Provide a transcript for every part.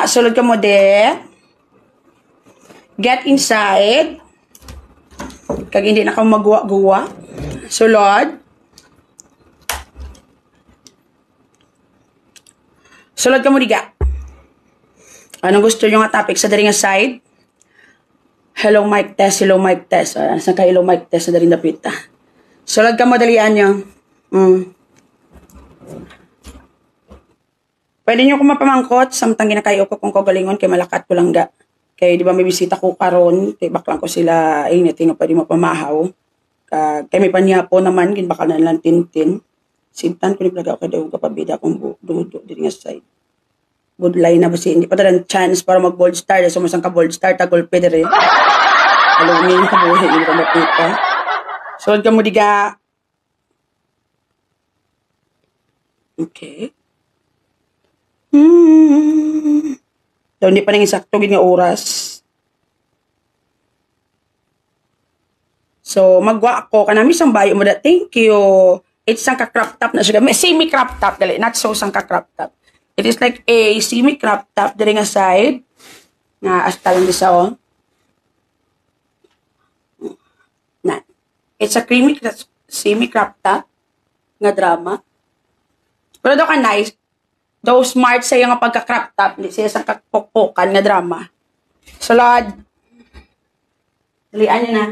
Sulod ka mo de. Get inside. Kag hindi na ka magwa-guwa. Sulod. Sulod ka mo diga. Anong gusto nyo nga topic sa daring side? Hello mic test, hello mic test. Saan ka hello mic test sa daring dapita? Sulod ka mo dalian nyo. Pwede nyo kung mapamangkot, samtang ginakayo ko kung kagalingon, kay malakat ko lang ga. Kaya di ba may bisita ko karon, kay baklang ko sila, ay niti nga pwede mapamahaw. Kay may panyapo naman, ginbakal na lang tintin. Sintan ko ni plaga ko daw kapabida akong dudo din nga side. Good line na ba si, hindi pa talang chance para mag-bold star, so masang ka-bold star, tagolpe dire. Alam mo yung kabuhay, hindi ka makita. Sulod ka mo diga. Okay. So, hindi pa nang isakto nga oras. So, magwa ako. Kanami isang bayo mo da. Thank you. It's sang ka-crop top na siya. May semi-crop top. Dali. Not so sang ka-crop top. It is like a semi-crop top. Dari nga side. Nga hasta lang di sa on. Na. It's a creamy semi-crop top. Nga drama. Pero daw ka nice. Daw smart sa nga pagka-crop top. Hindi siya sa kakpokpokan nga drama. Sulod. Dalian nyo na.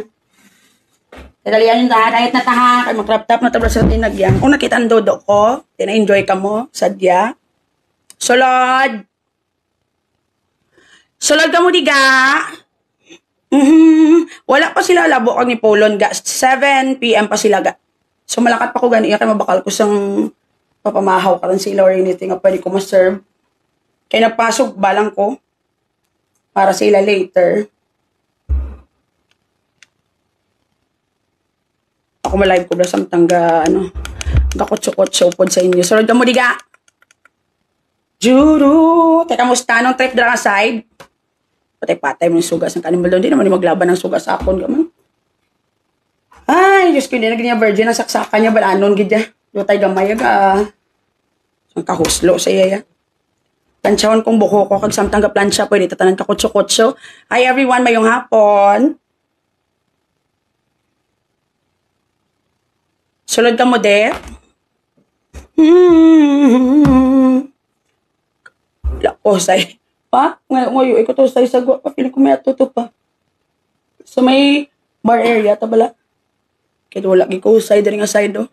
Dalian nyo na. Dahit na taha. Kaya mag-crop top na tabla sa tinagyang. Kung nakita ang dodo ko, tina-enjoy ka mo. Sadya. Sulod. Sulod ka mo diga. Wala pa sila labo kag ni Polon ga. 7 PM pa sila ga. So malakat pa ko gani. Kaya mabakal ko sang papamahaw ka rin sila or anything nga pwede ko ma-serve. Kaya napasok balang ko para sila later. Ako ma-live ko bla samtang ga gakotso-kotso pod sa inyo. Sulod ka mo diga. Juru! Teka, musta nung trip dra side? Patay-patay mo yung sugas ng kanibal doon. Hindi naman maglaban ng sugas sa akon. Gaman. Ay, Diyos ko, hindi na ganyan virgin. Ang saksakan niya, balanon, gidya. Lutay gamay, ang kahuslo sa iya. Planchahon kong buko ko. Kag samtang ka plancha, pwede tatanan ka kutso-kutso. Hi everyone, mayong hapon. Sulod ka mo, de. Lakosay. Pa? Ngayon, ikaw to say sagwa. Papiling ko may atuto pa. So may bar area, tabala. Kaya wala gikusay dari nga side, oh.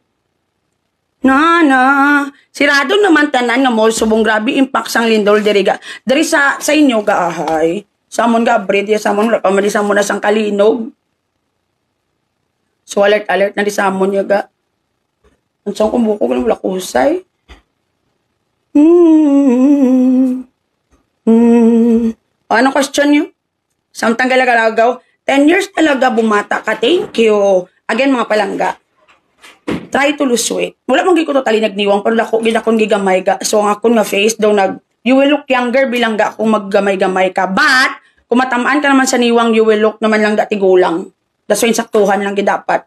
Sirado naman tanan nga mall subong grabe impact sang lindol diri ga. Dari sa inyo ga ahay. Samon ga breed ya samon wala pamali samon na sang kalinog. So alert na di samon ya ga. Ansang ko buko wala kusay. Ano question niyo? Samtang galagaw 10 years talaga bumata ka. Thank you. Again mga palangga. Try to lose weight. Wala mong giko totally nagniwang pero dako gidakon gigamay ga. So ang akon nga face daw you will look younger bilang ga kung maggamay-gamay ka. But kung matamaan ka naman sa niwang, you will look naman lang dati gulang. That's why saktuhan lang gidapat.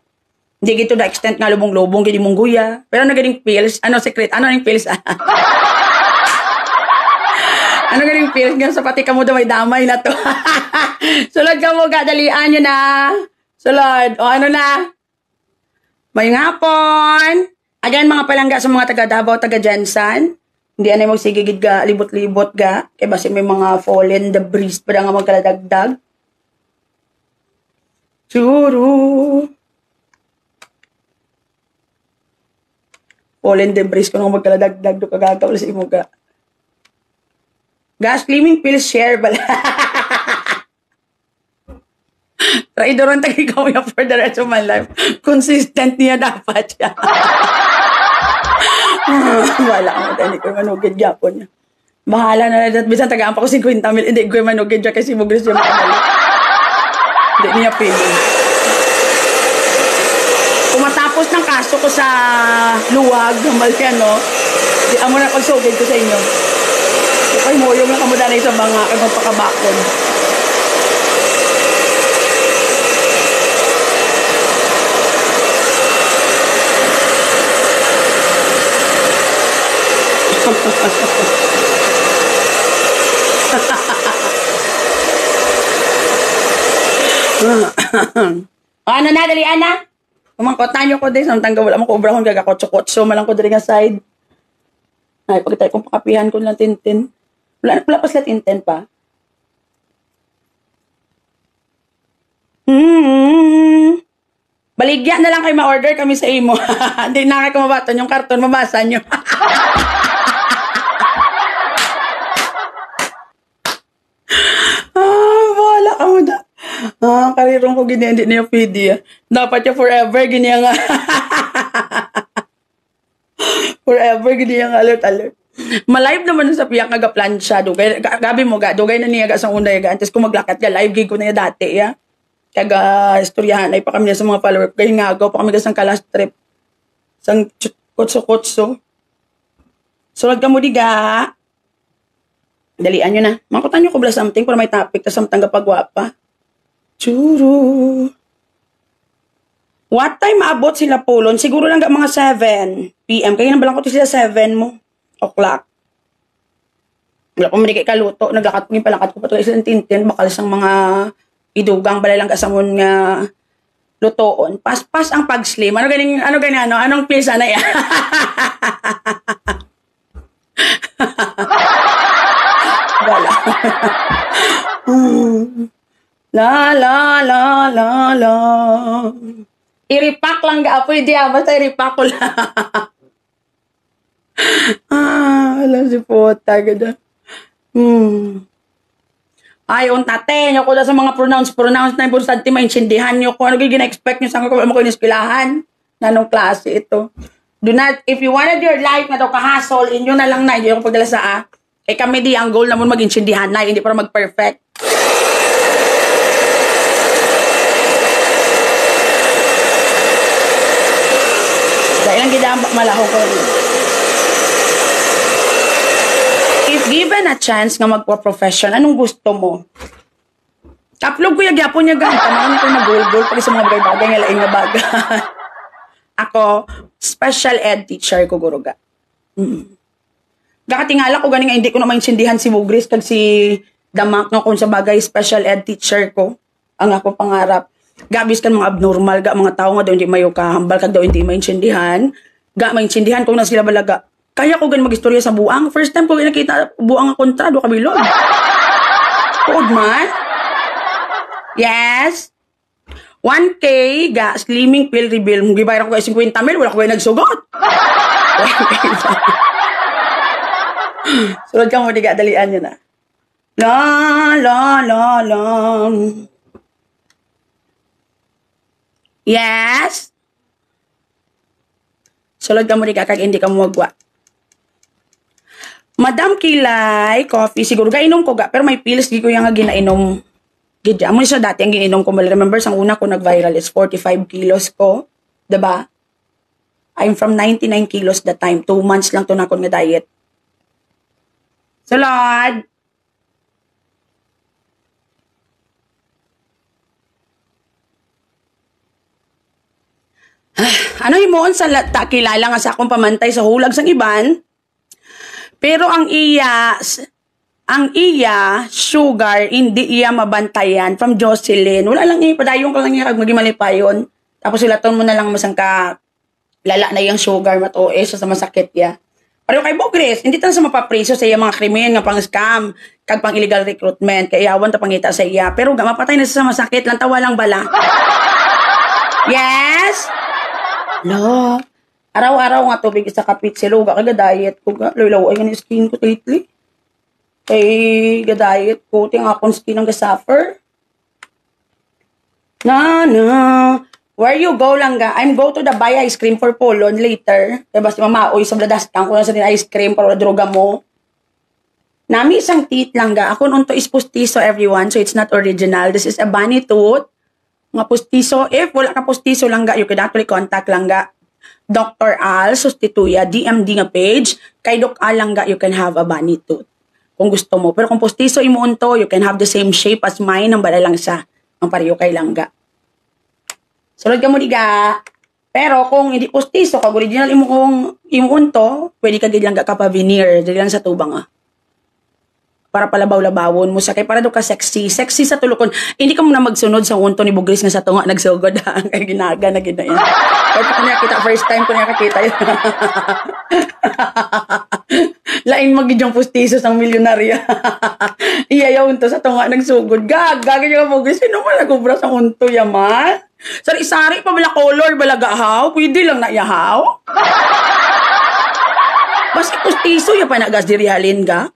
Hindi gito da extent nga lubong-lubong gidi mong guya. Pero nagaling pills, secret? Ano ning pills? Ano galing pills nga sa pati ka mo damay na to. Sulod ka mo ga, dalian nyo na. Sulod. O ano na? Mayong hapon. Again, mga palangga sa mga taga Davao, taga Jensan. Hindi anay magsigigid ga, libot-libot ga. Kaya basi may mga fallen debris pa nga magkaladagdag. Churu. Fallen debris ko nga magkaladagdag do kagagaw sa imo ga. Gas cleaning pills share bala. Traidoran tayo ikaw ya for the rest of my life. Consistent niya dapat siya. Wala ako tayo, hindi ko manugid yapon niya. Bahala na na, bisan tagaan pa ko 50 mil, hindi ko manugid siya kasi mugris siya makamali. Hindi niya pili. Kung matapos ng kaso ko sa luwag, Malpiano, di amo na pagsugid ko sa inyo. Okay mo, yung nakamudanay sa mga kagong pakabakon. Ano na, dali, ana? Kumangkotan nyo ko din. Samtang wala mo ko ubrahon gagakotso-kotso. Malang ko dali nga side. Ay, pag tayo kong pakapihan ko lang tintin. Wala pa sila tintin pa. Baligya na lang kayo ma-order kami sa imo. Hindi na kayo kumabatan yung karton, mabasa nyo. Wala ka mo na. Karirong ko gini, hindi niya pwede. Dapat niya forever, gini nga. Forever, gini nga alert. Malive naman sa piyak nga plansya. Gabi mo ga, dugay na niya ga sa unday ga. Antes kung maglakat ga, live gig ko na niya dati, ya. Kaga istoryahan ay pa kami sa mga follower. Kaya nga, agaw pa kami gasang kalas trip. Sang kotso-kotso. Sulod ka mo diga. Dalian nyo na. Makutan nyo ko bala something para may topic ta samtang kapagwapa. Churu. What time maabot sila pulon? Siguro lang mga 7 p.m. Kaya nang balang ko sila 7 mo. O'clock. Wala ko manikay kaluto. Naglakat ko palakat ko pa ito isang tintin. Bakal isang mga idugang balay lang kasamon nga lutoon. Pas-pas ang pag-slim. Anong pisa na yan? Wala. La. Iripak lang ga. Pwede basta iripak ko lang. Alam si Pota. Gada. Ay, tate nyo ko sa mga pronounce na yung bustante maintindihan nyo ko. Ano gina-expect nyo sa mga ko inispilahan? Nanong klase ito. Do not, if you wanted your life na daw kahasol, inyo na lang na, hindi ako pagdala sa Eh kami di, ang goal naman mag-intindihan na, hindi para mag-perfect. Dahil ang gidamba, malaho ko rin. If given a chance nga magpa-profession, anong gusto mo? Kaplog ko yagyapon niya gan. Tanawan ko na goal-goal pag sa mga bagay-bagay nga laing nga bagay. Ako, special ed teacher ko, guruga. Gakatingala ko ganing hindi ko na maintindihan si Mugris kag si Damak no kung sa bagay special ed teacher ko. Ang ako pangarap. Gabis kan mga abnormal, ga mga tao nga daw hindi mayo kahambal kag daw hindi maintindihan. Ga maintindihan kung na sila balaga. Kaya ko gan magistorya sa buang. First time ko nakita buang nga kontra do kabilog. Tuod man. Yes. 1K ga slimming pill reveal. Gibayran ko kay 50 mil, wala ko nagsugot. Sunod ka mo, diga, dalian nyo na. La. Yes? Sunod ka mo, diga, kag hindi ka mo magwa. Madam Kilay, coffee, siguro ga inom ko ga, pero may pills, di ko yung nga ginainom. Gidya, mo siya dati ang gininom ko. Remember, sang una ko nag-viral is 45 kilos ko. Diba? I'm from 99 kilos that time. 2 months lang to na ako nga diet. Salad! Ano himuon sa kilala nga sa akong pamantay sa hulag sang iban? Pero ang iya, sugar, hindi iya mabantayan from Jocelyn. Wala lang padayon ka lang iya kag magimalipayon. Tapos sila ton mo na lang masangka lala na yung sugar matuo sa masakit ya. Pero kay Bogres, hindi tan sa mapapriso sa iya mga krimen nga pang-scam kag pang-illegal recruitment. Kaya yawan ta pangita sa iya. Pero mapatay na sa masakit lang tawa lang bala. Yes? No. Araw-araw nga tubig sa kapit silo ga kag diet ko ga. Lulaw ay nga skin ko lately. Kay ga-diet ko, ting akong skin ang ga-suffer. Na. Where you go lang ga? I'm go to the buy ice cream for Polon later. Diba si mamaoy sa bladastan ko na sa din ice cream para droga mo. Nami isang teeth lang ga. Ako nunto is pustiso everyone, so it's not original. This is a bunny tooth. Nga pustiso. If wala ka pustiso lang ga, you can actually contact lang ga. Dr. Al Sustituya, DMD nga page. Kay Doc Al lang ga, you can have a bunny tooth. Kung gusto mo. Pero kung pustiso imuunto, you can have the same shape as mine, ang bala lang sa ang pareho kay langga. Sulod ka mo diga. Pero kung hindi pustiso, kag original imuunto, pwede ka gid langga ka pa veneer, dili lang sa tubang para palabaw-labawon mo sa kay para do ka sexy sa tulokon. Hindi ka muna magsunod sa unto ni Bugris nga sa tunga nagsugod ha kay ginaga na gid na yan. Pero kung nakita first time ko nakakita yun. Lain magid yung pustiso sang milyonarya. Iyayaw unto sa tunga nagsugod. Gaga yung Bugris sino man nagubra sa unto yaman. Sari-sari pa bala color bala gahaw, pwede lang na yahaw. Basta pustiso ya pa nagas dirihalin ga.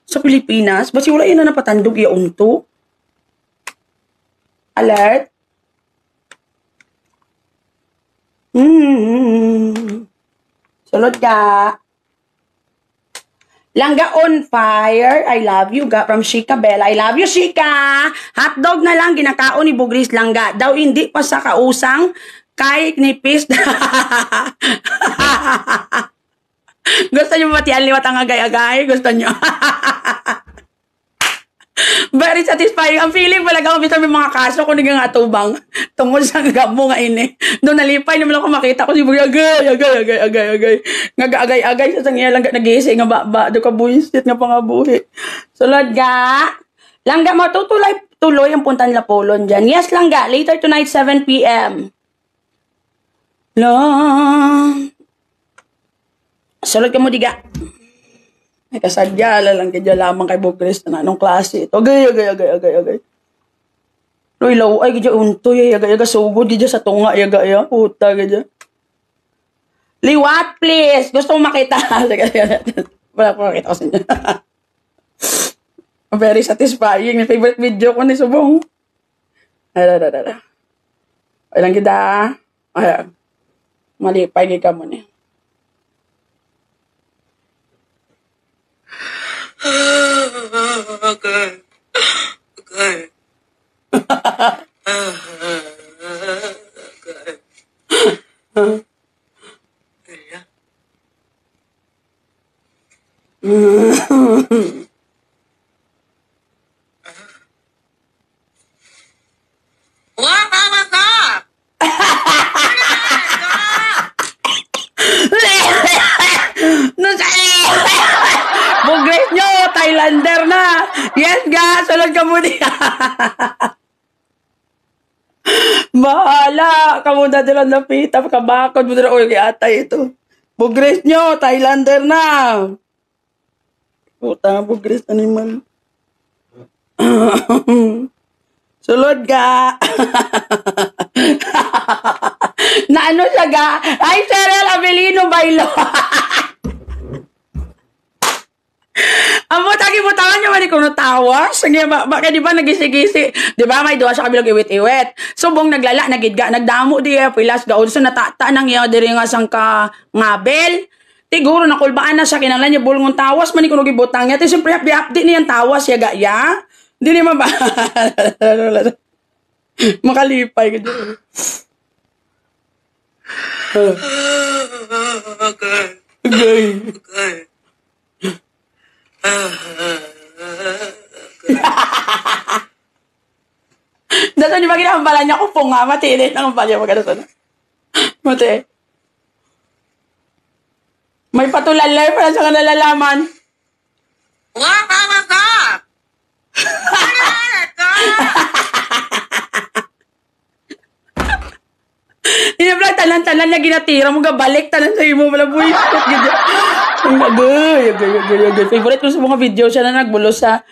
Sa Pilipinas, basi wala yun na napatandog iya unto. Alert. Sulod ka. Langga on fire. I love you ga from Shika Bella. I love you Shika. Hotdog na lang ginakaon ni Bugris langga. Daw hindi pa sa kausang kay nipis. Gusto nyo matiyan liwat ang agay-agay? Gusto nyo? Very satisfying. Ang feeling talaga kung may mga kaso kung naging atubang tungkol sa gamo nga ini. Doon nalipay naman ako makita ko si Bugris agay. Agay. Sa sangya lang nag-iisay nga ba. Doon ka buwisit nga pangabuhi. Sulod ga. Langga mo, tuloy ang puntan Lapolon dyan. Yes, langga. Later tonight, 7 p.m. Long. Sulod ka mo diga. Ay kasadya lang kaya lamang kay Bugris na anong klase ito. Agay. Loy law ay kaya untoy ay sugod di sa tunga ay puta kaya. Liwat please. Gusto mo makita. Wala ko makita ko sa inyo. Very satisfying. My favorite video ko ni Subong. Ay lang kita. Ay malipay ka mo ni. Okay. Bugris nyo, Thailander na. Yes, ga, sulod ka muna. Bahala. Kamu na dila napita. Kabakod mo dila. Uy, atay ito. Bugris nyo, Thailander na. Puta, Bugris animal. Sulod ka. Na ano siya ga? Ay, Cheryl Avelino Bailo. Amo tagi mo tawa niya man ko natawa. Sige ba di ba nagisi-gisi? Di ba may duwa sa kabilog iwit-iwit. Subong naglala nagidga nagdamo di pilas gaud so natata nang iya diri nga sang ka ngabel. Tiguro nakulbaan na siya kinahanglan niya bulngon tawas man ko gibutang niya. Ti simpre update niyan tawas ya ga ya. Dili man ba? Makalipay gid. Okay. Dato di ba ginambalan niya ko po nga matiinit ang palya magkano na. Mati. May patulalay para sa kanalalaman. Inablang tanan-tanan na ginatira mo gabalik tanan sa imo wala buwis. Agay. Favorite ko sa mga video siya na nagbulos sa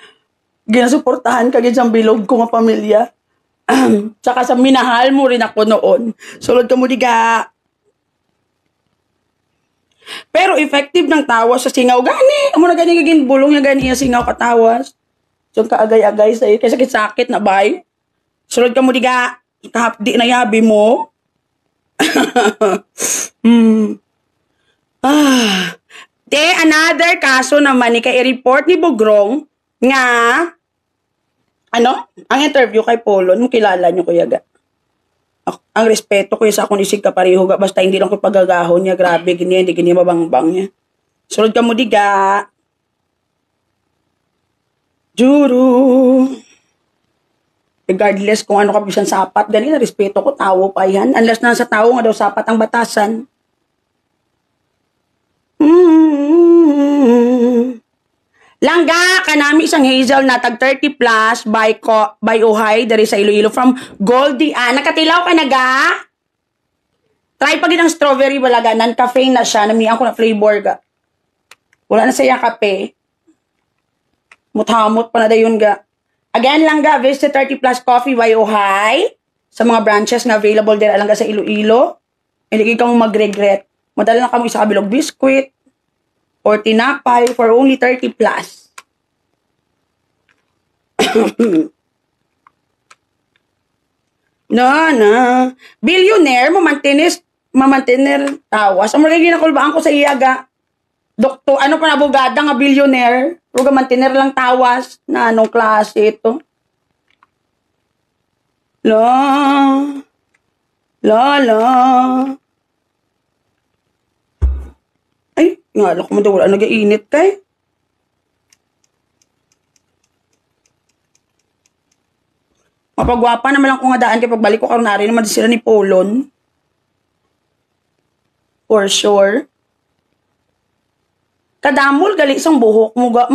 ginasuportahan kagid sa bilog ko nga pamilya. Tsaka sa minahal mo rin ako noon. Sulod ka mo diga. Pero effective ng tawas sa singaw gani. Amo na gani gagin bulong nga gani singaw ka tawas. So kaagay-agay sa kay sakit-sakit na bay. Sulod ka mo diga. Ikahapdi na yabi mo. Another kaso naman ni kay i-report ni Bogrong nga ang interview kay Polon, mo kilala nyo kuya ga. Ang respeto ko sa akong isig kapareho ga basta hindi lang ko pagagahon niya grabe gini hindi gini mabangbang niya. Sulod ka mo diga. Juro. Regardless kung ano ka bisan sapat ganina respeto ko tawo pa yan unless na sa tawo nga daw sapat ang batasan. Langga, kanami isang hazel na tag 30 plus by Ohay dari sa Iloilo from Goldie. Nakatilaw ka na ga? Try pag ng strawberry wala ga. Non-caffeine na siya. Namiyan ko na flavor ga. Wala na siya kape. Muthamot pa na dayon ga. Again lang ga, visit 30 plus coffee by Ohay. Sa mga branches na available din lang ga sa Iloilo. Hindi ka mo mag-regret. Madala na kamo isa kabilog biskuit or tinapay for only 30 plus. Na. Billionaire, mamantener tawas. Ang mga ginakulbaan ko sa iyaga. Doktor, ano pa na abogada nga billionaire? Ruga mantener lang tawas. Na anong klase ito? La. Ay, nga lang ko man daw wala nag-iinit kay. Mapagwapa naman lang ko nga daan kay pagbalik ko karon ari naman sila ni Polon. For sure. Kadamol gali isang buhok mo ga.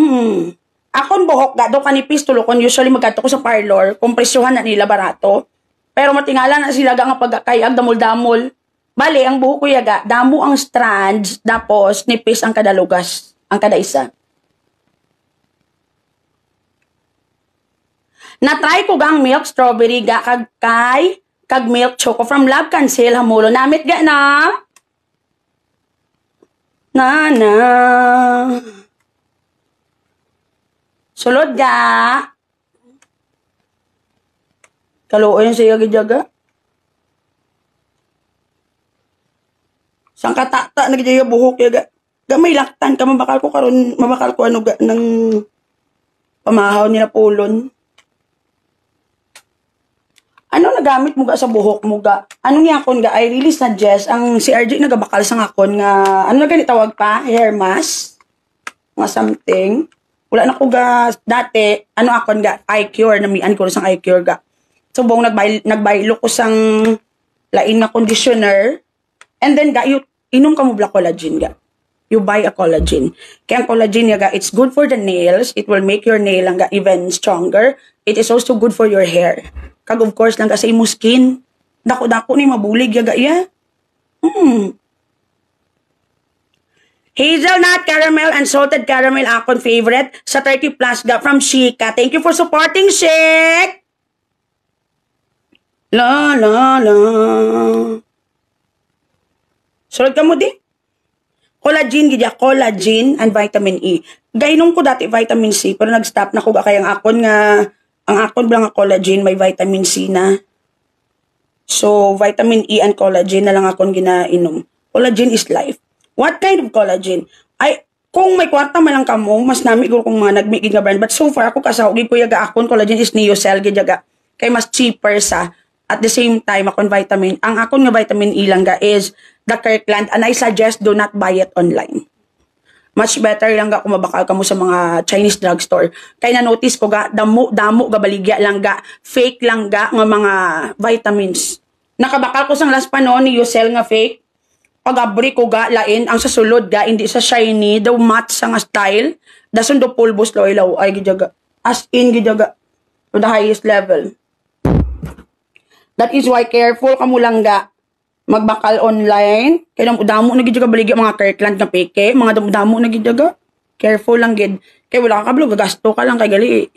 Akon buhok ga do kanipis tulokon usually magadto ko sa parlor, kompresyohan na nila barato. Pero matingala na sila ga nga pagkakayag damol-damol. Bale, ang buhok ko yaga, damo ang strands, tapos nipis ang kada lugas, ang kada isa. Na-try ko gang milk strawberry ga kag milk choco from Love Cancel hamulo. Namit ga na? Na. Sulod ga. Kaluoy siya gijaga. Sang katata nagijaya buhok yaga. Gamay laktan ka mabakal ko karon mabakal ko ano ga ng pamahaw ni Polon. Ano nagamit mo ga sa buhok mo ga? Ano niya akon ga? I really suggest ang si RJ nagabakal sang akon nga ano na gani tawag pa? Hair mask? Nga something. Wala na ko ga dati ano akon ga? Eye cure namian ko sang eye cure ga. So buong nagbaylo ko sang lain na conditioner. And then ga, inom ka mo black collagen ga. You buy a collagen. Kaya ang collagen ga, it's good for the nails. It will make your nail nga even stronger. It is also good for your hair. Kag of course lang ga sa imo skin. Dako-dako ni mabulig yaga iya. Hazelnut caramel and salted caramel akon favorite sa 30 plus ga from Shika. Thank you for supporting, Shik. La. Sulod ka mo di? Collagen, gidya. Collagen and vitamin E. Gainom ko dati vitamin C, pero nag-stop na ko ga kaya ang akon lang nga collagen, may vitamin C na. So, vitamin E and collagen na lang akon ginainom. Collagen is life. What kind of collagen? Ay, kung may kwarta man lang kamo, mas nami ko kung mga nagmigig nga brand. But so far, ako kasahugig ko yaga akon collagen is Neocell, gidya. Kay mas cheaper sa. At the same time, ang akon nga vitamin E lang ga is the Kirkland, and I suggest do not buy it online. Much better lang ga kung mabakal ka mo sa mga Chinese drugstore. Kaya na-notice ko ga, damo ga baligya lang ga, fake lang ga nga mga vitamins. Nakabakal ko sang last pa noon ni Yosel nga fake. Pag-abri ko ga, lain, ang sa sulod ga, hindi sa shiny, daw matte sa nga style, dasun do pulbos lo ilaw, ay gidyaga. As in gidyaga. To the highest level. That is why careful ka mo lang ga magbakal online. Kaya damo na gidyaga baligya mga Kirkland na peke, mga damo na gidyaga. Careful lang gid. Kaya wala ka kablo gagasto ka lang kay gali.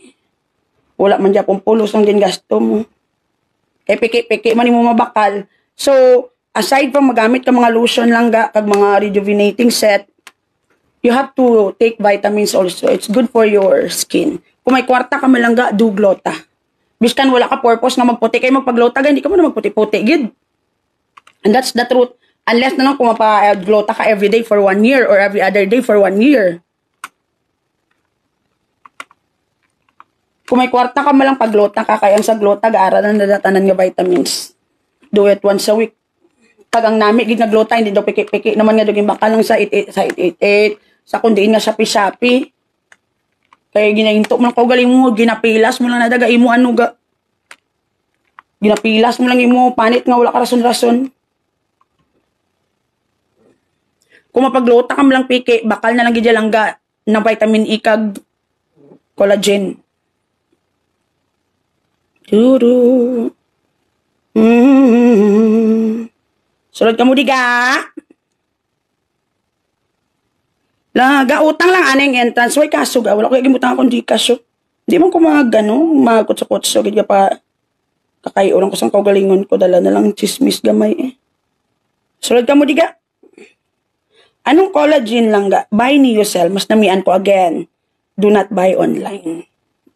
Wala man dya pong pulos ang gasto mo. Kaya peke man mo mabakal. So, aside from magamit ka mga lotion lang ga kag mga rejuvenating set, you have to take vitamins also. It's good for your skin. Kung may kwarta ka man lang ga, do glota. Biskan wala ka purpose nga magputi kay magpaglota ga, hindi ka mo na magputi-puti gid. And that's the truth. Unless na lang kung mapa-glota ka every day for 1 year or every other day for 1 year. Kung may kwarta ka malang paglota ka, kaya ang sa glota, gaara na nadatanan nga vitamins. Do it once a week. Pag ang nami, gid naglota, hindi daw piki-piki naman nga duging bakal lang sa 888, sa kundiin nga Shopee. Kaya ginahinto mo lang kaugaling mo, ginapilas mo lang nadaga, imo ano ga. Ginapilas mo lang imo, panit nga wala ka rason-rason. Kung mapaglota ka lang piki, bakal na lang gidya lang ga ng vitamin E kag Collagen. Duru. Sulod ka mo diga. Laga, utang lang aneng entrance. Way kaso ga. Wala ko gimutang akong di kaso. Di man ko mga gano. Mga kutso-kutso. Gid ka pa. Kakayo lang ko sang kaugalingon ko. Dala na lang chismis gamay eh. Sulod ka mo diga. Anong collagen lang ga? Buy Neocell. Mas namian ko again. Do not buy online.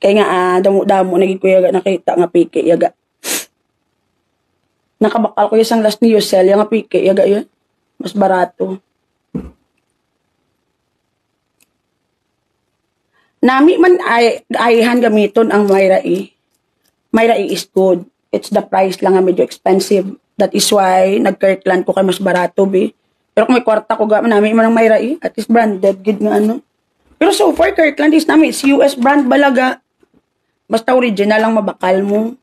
Kaya nga, damo-damo, naging ko yaga, nakita nga piki, yaga. Nakabakal ko yung last Neocell, yung nga piki, yaga yun. Mas barato. Nami man ayahan gamiton ang Myra E. Myra E is good. It's the price lang nga medyo expensive. That is why, nag-Kirkland ko kay mas barato, be. Pero kung may kwarta ko gaman, namin man ang Myra E. At least branded, good nga ano. Pero so far, Kirkland is namin. It's US brand balaga. Basta original lang mabakal mo.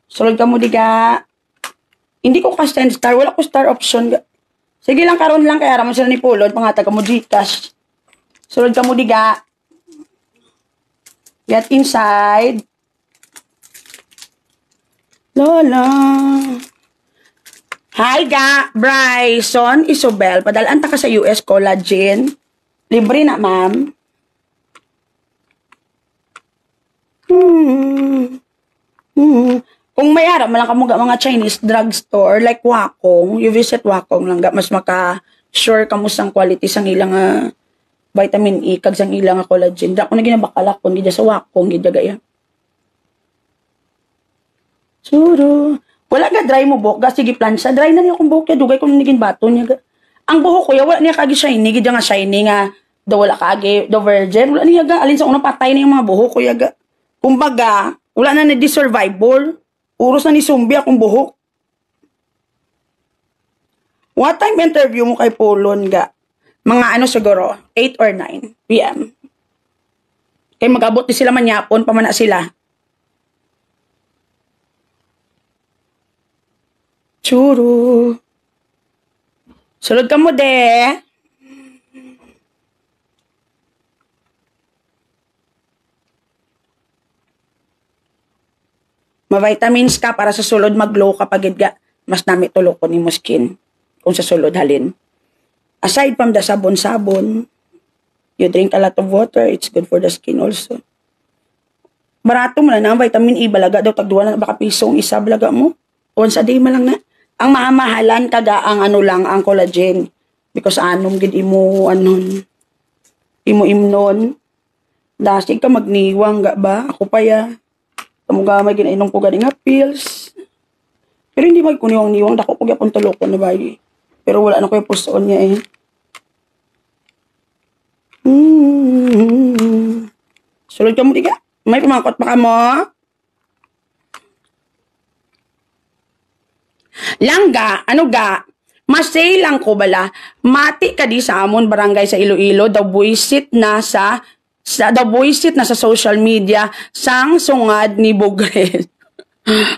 Sulod ka mo diga. Hindi ko ka-send star. Wala ko star option. Sige lang, karon lang. Kaya raman sila ni Pulod. Pangatag ka mo Gcash. Sulod ka mo diga. Get inside. Lola. Hi ga. Bryson Isobel. Padalaan ta ka sa US collagen. Libre na, ma'am. Kung may araw, malang ka mga Chinese drugstore, like Wakong, you visit Wakong lang, mas maka-sure ka mo sang quality sang ilang vitamin E, kag sang ilang collagen. Da ko na ginabakalak kung gida sa Wakong, gida gaya. Suro. Wala ga dry mo buhok, ga sige plansa, dry na niya akong buhok, ya dugay ko naging bato niya. Ang buhok ko, ya wala niya kagi shiny, gida nga shiny nga, da wala kagi, da virgin, wala niya ga, alin sa unang patay na yung mga buhok ko, ya ga. Kumbaga, wala na di survival. Uros na ni zombie akong buhok. What time interview mo kay Polon ga? Mga ano siguro, 8 or 9 p.m. Kaya mag-abot di sila manyapon, pamana sila. Churu. Sulod ka mo de. Ma-vitamins ka para sa sulod mag-glow kapag ga mas nami tulok ko ni mo skin kung sa sulod halin. Aside from the sabon-sabon, you drink a lot of water, it's good for the skin also. Barato mo na ang vitamin E balaga daw tagduwa na baka pisong isa balaga mo. Once a day man lang na. Ang mahamahalan kaga ang ano lang ang collagen because anom gid imo anon imo imnon. Dasig ka magniwang ga ba? Ako pa ya. Kamuga may ginainom ko gani nga pills. Pero hindi magkuniwang-niwang. Dako ko gyapon tulokon na bayi. Pero wala na ko yung pusoon niya eh. Sulod ka mo diga. May pumakot pa ka mo. Langga, ano ga? Masay lang ko bala. Mati ka di sa amon barangay sa Iloilo. Daw buisit na sa social media sang sungad ni Bogres.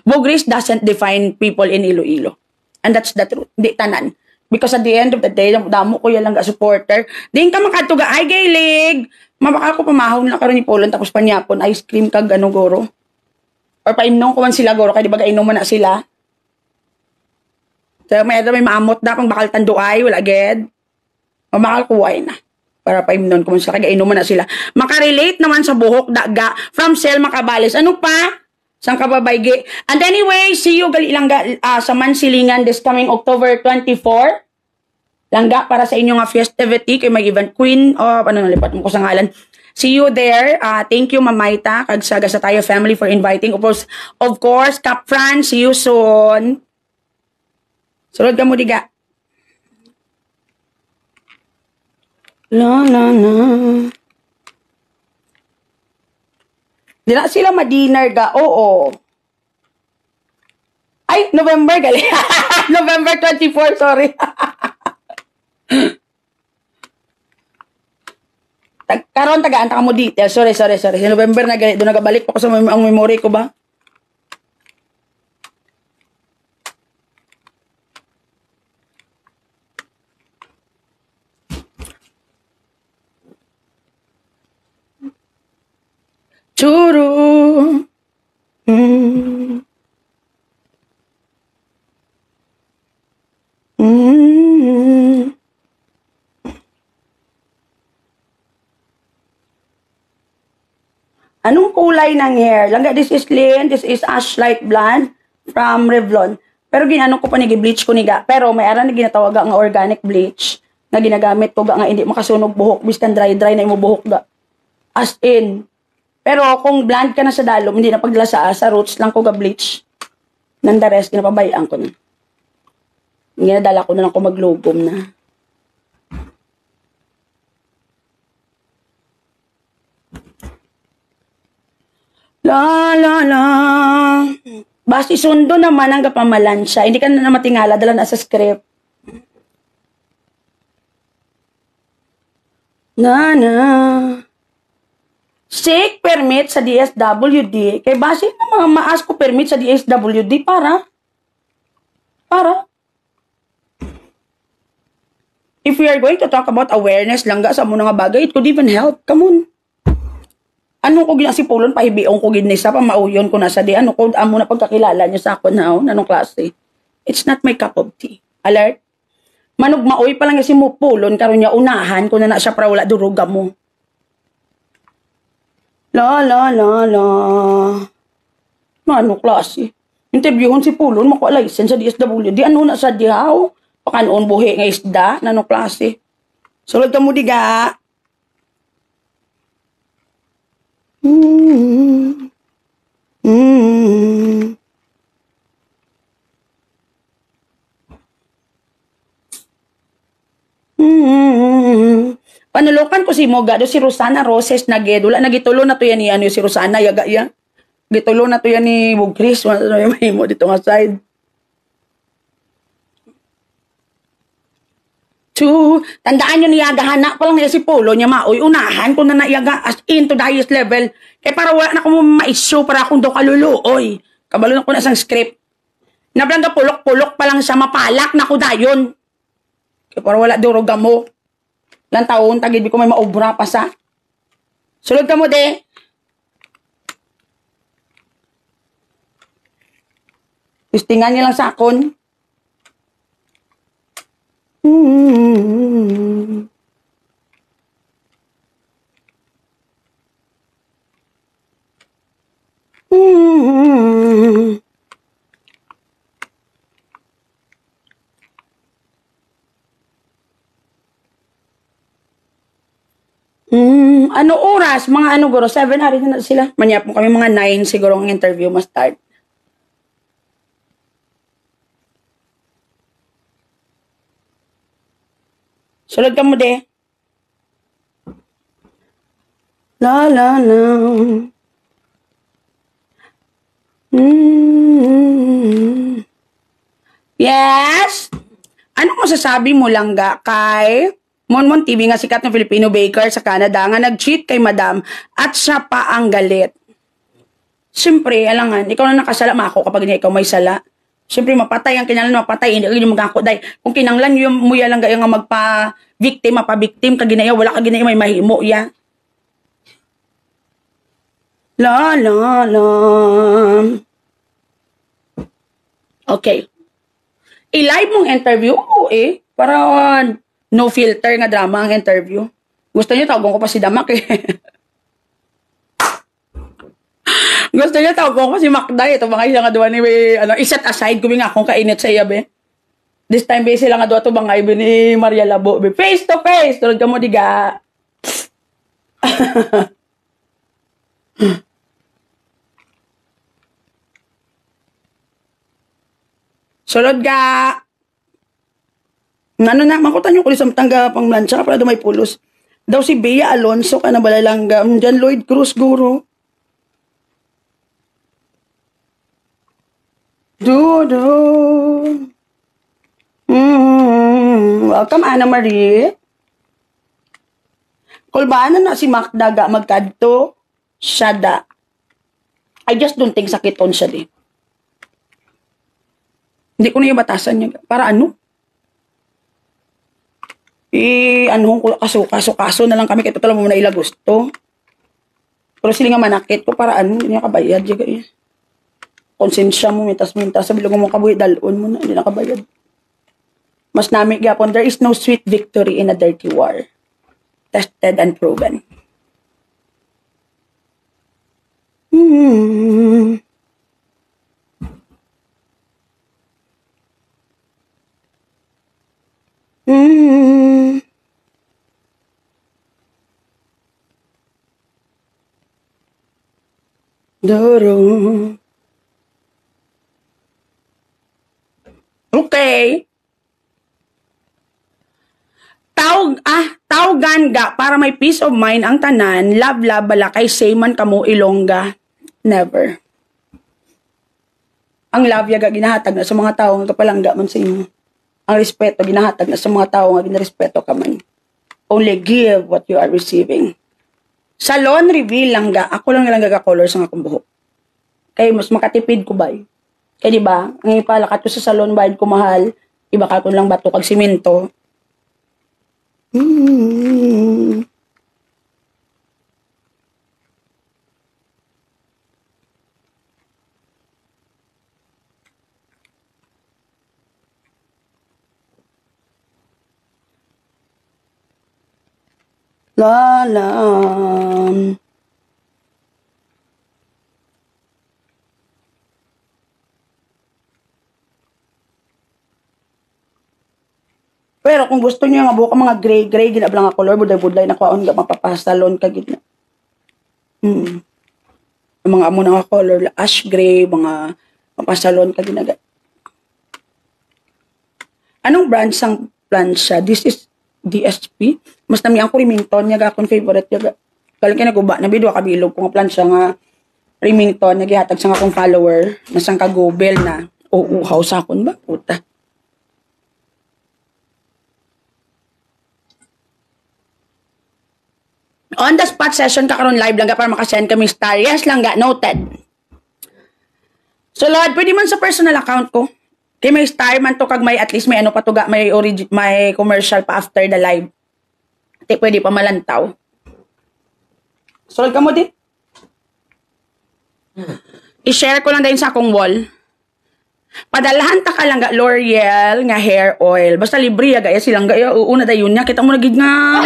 Bogres doesn't define people in Iloilo. And that's the truth. Di tanan. Because at the end of the day, damo ko yan lang ga supporter. Di ka makatuga, ay gaylig! Mabaka ko pamahon na karon ni Polon tapos panyapon, ice cream kag ano goro. Or paimnong ko man sila goro, kaya di ba gainom man na sila. So may maamot na pang bakal tanduay, wala agad. Mamakal kuway na. Para paimnon ko man sila, kaya inuman na sila. Makarelate naman sa buhok, daga, from Sel Macabalis. Ano pa? Sang kababaygi. And anyway, see you gali langga sa Mansilingan this coming October 24. Langga para sa inyong festivity kay may event queen o ano nalipat mo ko sa ngalan. See you there. Thank you Mamaita kag sa tayo family for inviting. Of course, Cap Fran, see you soon. Sulod ka mo diga. La la la. Di na sila ma-dinner ga. Oo. Ay, November gali. November 24, sorry. Karon tagaan ta mo detail. Sorry. November na gali. Doon nagabalik pa ko sa ang memory ko ba? Churu. Mm. Mm. Anong kulay ng hair? Langga, this is Lynn. This is Ash Light Blonde from Revlon. Pero ginano ko pa ni bleach ko niga. Pero may ara na ginatawag nga organic bleach na ginagamit ko nga hindi makasunog buhok biskan dry na imo buhok ga. As in. Pero kung blonde ka na sa dalom, hindi na paglasa sa roots lang ko ga bleach. Nanda rest ginapabayaan ko na. Ginadala ko na lang ko maglugom na. La la la. Basta isundo naman ang kapamalansya. Hindi ka na matingala, dala na sa script. Na. Seek permit sa DSWD. Kay base na mga maas ko permit sa DSWD para. If we are going to talk about awareness lang sa muna nga bagay, it could even help. Come on. Ano ko ginasipulon, pahibiong ko ginisa, pamauyon ko na sa di. Ano ko, amo na pagkakilala niyo sa ako na, anong klase. It's not my cup of tea. Alert? Manugmaoy pa lang yung simupulon, karon niya unahan ko na siya para wala duruga mo. La. Ano klase? Interviewon si Pulon, makuha license sa DSWD. Ano na sa dihaw? Pakanoon buhi nga isda, anong klase? Sulod ka mo diga. Panulokan ko si Moga do si Rosana Roses naged wala nagitulo na to yan ni ano si Rosana yaga ya. Gitulo na to yan ni Bugris wala na may mo dito nga side. Tandaan nyo niyaga hana pa lang niya si Polo niya maoy unahan ko na naiyaga as in to the highest level kaya para wala na ko ma-issue para akong do kaluluoy kabalo na ko na sang script nablanga pulok-pulok pa lang siya mapalak na ko dayon kaya para wala duruga mo lang taon tagid ko may maobra pa sa sulod ka mo de listingan niya lang sa akon. Ano oras? Mga ano guro? 7 hari na sila. Manyap mo kami mga 9 siguro ang interview ma-start. Sulod ka mo de. La. Yes? Ano masasabi mo lang ga kay Monmon TV nga sikat na Filipino baker sa Canada nga nag-cheat kay madam at siya pa ang galit. Siyempre, alangan, ikaw na nakasala mako kapag ikaw may sala. Siyempre, mapatay ang kinalan, mapatay, hindi ka magako day. Kung kinanglan yung muya lang gaya nga magpa-victim, mapa-victim, kaginaya, wala kaginaya, may mahimo, ya. La. Okay. I-live mong interview, para no filter nga drama ang interview. Gusto niyo, tawagong ko pa si Damak, Gusto niya tawag ko si Macday. Ito mga isang aduan ni iset aside ko nga akong kainit sa iya, be. This time, be, sila nga doon ito bangay, be, ni Maria Labo, be. Face to face. Tulad ka mo, diga. Sulod ka. Ano na, makutan yung kulis ang tangga pang lansya para daw may pulos. Daw si Bea Alonso ka na balalanggam. Diyan Lloyd Cruz, guro. Welcome, Ana Marie. Kulbaan na si Macdaga magkadto siya da. I just don't think sakiton siya di. Hindi ko na yung batasan niya. Para ano? Ano ko kaso na lang kami kaya talaga mo na ila gusto. Pero sila nga manakit ko para ano, hindi niya kabayad. Konsensya mo, mintas-mintas. Sabi lang mo kabuhi, dalon mo na, hindi nakabayad. Mas nami gyapon, there is no sweet victory in a dirty war. Tested and proven. Doro. Okay. Tawgan ga para may peace of mind ang tanan, love balakay sayman kamo ilongga. Never. Ang love yaga ginahatag na sa mga tao nga kapalangga man sa inyo. Ang respeto ginahatag na sa mga tao nga ginarespeto ka man. Only give what you are receiving. Salon reveal lang ga, ako lang gaga-color sa akong buhok. Kay mas makatipid ko ba? Kaya di ba, ang ipalakat ko sa salon bayad ko mahal, iba ka ko lang bato kag simento. Lalam. Pero kung gusto niyo nga buka mga gray ginablang nga color buday-buday na kwaon nga mapapasalon ka gid na. Mga amo nga color ash gray mga mapasalon ka ginaga. Anong brand sang plancha? This is DSP. Mas nami ang Remington nya akong favorite nya. Kala kay naguba na bidwa ka bilog ko nga plancha nga Remington nya gihatag sa akong follower na sang kagubel na uuhaw sa akon ba puta. On the spot session kakaroon live lang ka para makasend kami star. Yes lang ga, noted. So Lord, pwede man sa personal account ko. Kay may star man to kag may at least may ano pa to ga, may commercial pa after the live. Ate pwede pa malantaw. So ka mo di. I-share ko lang din sa akong wall. Padalahan ta ka lang ga L'Oreal nga hair oil. Basta libre ya gaya silang gaya uuna dayon nya kita mo nagig nga.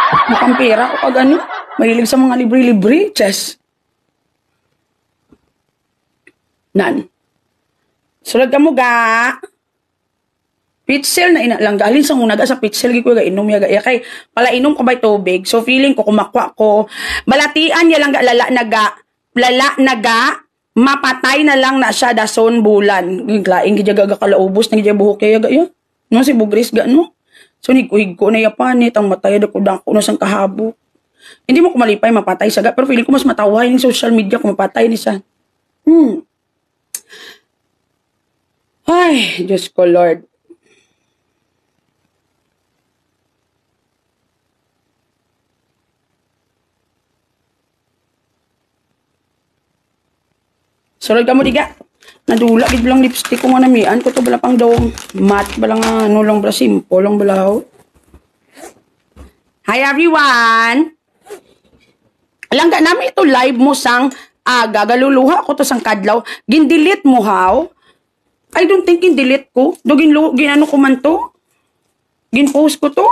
Makampira ko pag ano. Mahilig sa mga libre-libre. Chess. Nan. Sulad ka mo ga. Pitzel na inalang. Galin sa una ga sa pitzel. Giko ga inom ya ga. Kay pala inom ko ba'y tubig. So feeling ko kumakwa ko. Balatian ya lang ga lala na ga. Mapatay na lang na siya dason bulan. Giglaing gijaga ga kalaubos. Nagijay buhok kaya ga ya. No si bugris ga no. So, nikuhig ko na yapanit, ang matay, ko na sang kahabo. Hindi mo kumalipay, mapatay sa pero feeling ko mas matawahin ng social media kung mapatay ni sa. Ay, Diyos ko, Lord. Sulod ka mo, diga. Nadula, gid lang lipstick ko nga namian ko to bala pang daw matte bala nga ano lang bala simple lang bala. Hi everyone. Alang ga nami ito live mo sang gagaluluha ko to sang kadlaw. Gin-delete mo how? I don't think gin-delete ko. Do ginano ko man to. Gin-post ko to.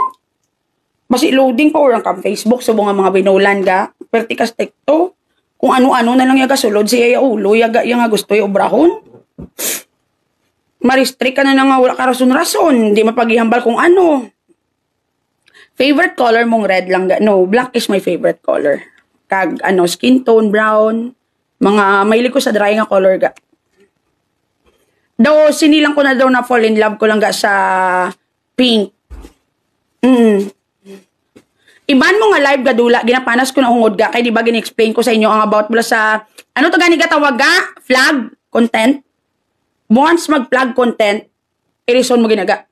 Basi loading pa orang kam Facebook so mga binolan ga. Pertikas TikTok. Kung ano-ano na lang yaga sulod siya ulo yaga yang gusto yung obrahon. Ma-restrict ka na nga wala ka rason-rason. Hindi mapaghihambal kung ano. Favorite color mong red lang ga. No, black is my favorite color. Kag ano, skin tone, brown. Mga mahilig ko sa dry nga color ga. Daw, sinilang ko na daw na fall in love ko lang ga sa pink. Iban mo nga live gadula, ginapanas ko na ungod ga, kay di ba gini-explain ko sa inyo ang about mula sa, ano to gani gatawag ga? Flag content. Once mag-flag content, i-reason mo ginaga.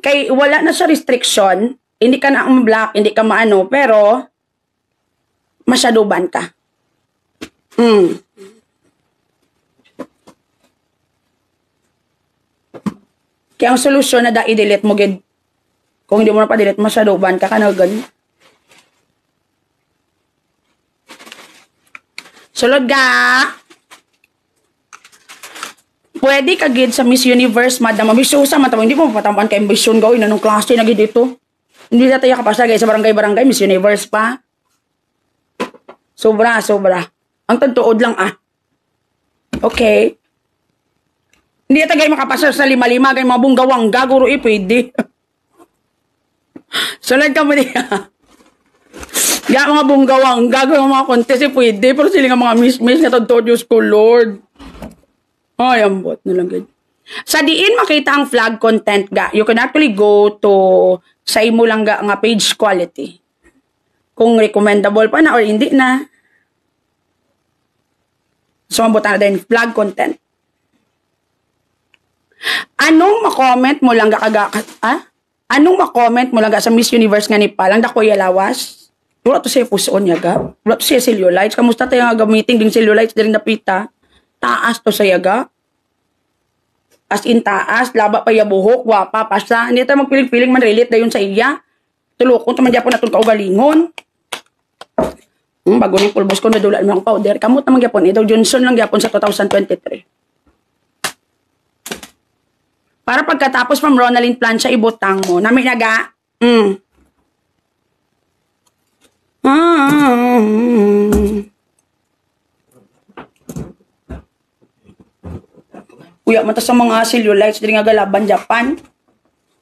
Kay wala na sa restriction, hindi ka na ang block, hindi ka maano, pero masyado ban ka. Kaya ang solusyon na da i-delete mo gid. Kung hindi mo na pa-delete, masyado ban ka na ganun. Sulod ga. Pwede ka gid sa Miss Universe, madam. Mabisusa, matamo. Hindi mo patampan kay ambisyon gawin. Anong klase na gid dito? Hindi na tayo kapasa guys sa barangay-barangay. Miss Universe pa. Sobra. Ang tagtuod lang Okay. Hindi na tayo makapasa sa lima-lima. Ganyan mga bunggawang gaguro pwede. Sulad ka mo niya. Ga mga bunggawang gagawin mga contest pwede. Pero sila nga mga miss nga tagtuod Diyos ko, Lord. Ay, ambot na lang gid. Sa diin makita ang flag content ga, you can actually go to sa imo lang nga page quality. Kung recommendable pa na or hindi na. So, mabutan na din flag content. Anong ma-comment mo lang Anong ma-comment mo lang sa Miss Universe nga ni Palang da Kuya Lawas? Wala to siya pusoon niya ga. Wala to siya cellulite. Kamusta tayo nga gamitin ding cellulite din napita? Taas to sa yaga. As in taas, laba pa ya buhok, wapa pa siya. Hindi tayo magpiling-piling man relate na yun sa iya. Tulukon, taman Japon na itong kaugalingon. Bago ng pulbos ko, nadulaan mo ang powder. Kamot naman Japon. Ito Johnson lang Japon sa 2023. Para pagkatapos from Ronaldin Plancha, ibutang mo. Nami naga. Uya man ta sa mga cellulites diri nga galaban Japan.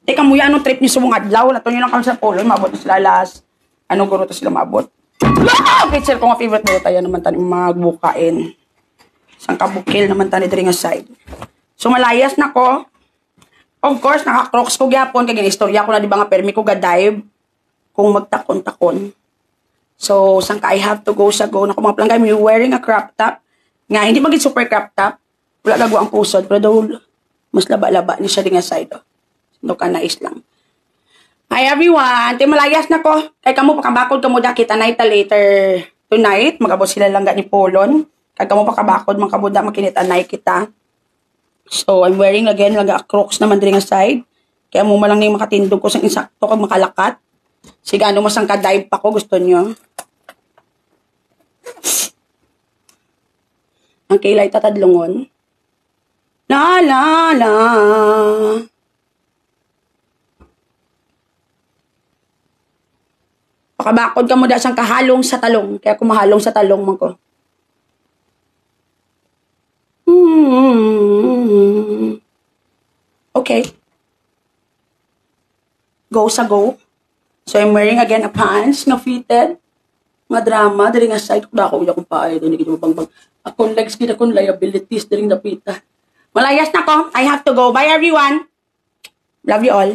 Teka mo ya anong trip ni subong adlaw nato nyo lang kami sa polo maabot na sila last. Ano guro to sila maabot? Picture ko nga favorite mo tayo naman tani magbukain. Sang kabukil naman tani diri nga side. So malayas na ko. Of course naka-crocs ko gyapon kay ginistorya ko na di ba nga permi ko ga-dive kung magtakon-takon. So sang ka I have to go sa go na ko mga planggay me wearing a crop top. Nga hindi maging super crop top. Wala gago ang pusod, pero daw mas laba-laba ni siya din nga side. No ka nais lang. Hi everyone! Te malayas na ko. Kay kamo pakabakod kamo da kita night later tonight. Magabot sila lang ni Polon. Kay kamo pakabakod makabuda makinit-anay kita. So I'm wearing again laga crocs naman din nga side. Kaya mo malang ni makatindog ko sang insakto kag makalakat. Sigano mo sang ka-dive pa ko gusto nyo. Ang kailay tatadlongon. La la la. Pakabakod ka mo da siyang kahalong sa talong. Kaya kumahalong sa talong man ko. Okay. Go sa go. So I'm wearing again a pants nga fitted. Nga drama. Dari nga side ko na ako. Uya kong paay. Dari nga bang akong legs kita kong liabilities. Dari nga napita. Malayas na ko. I have to go. Bye everyone. Love you all.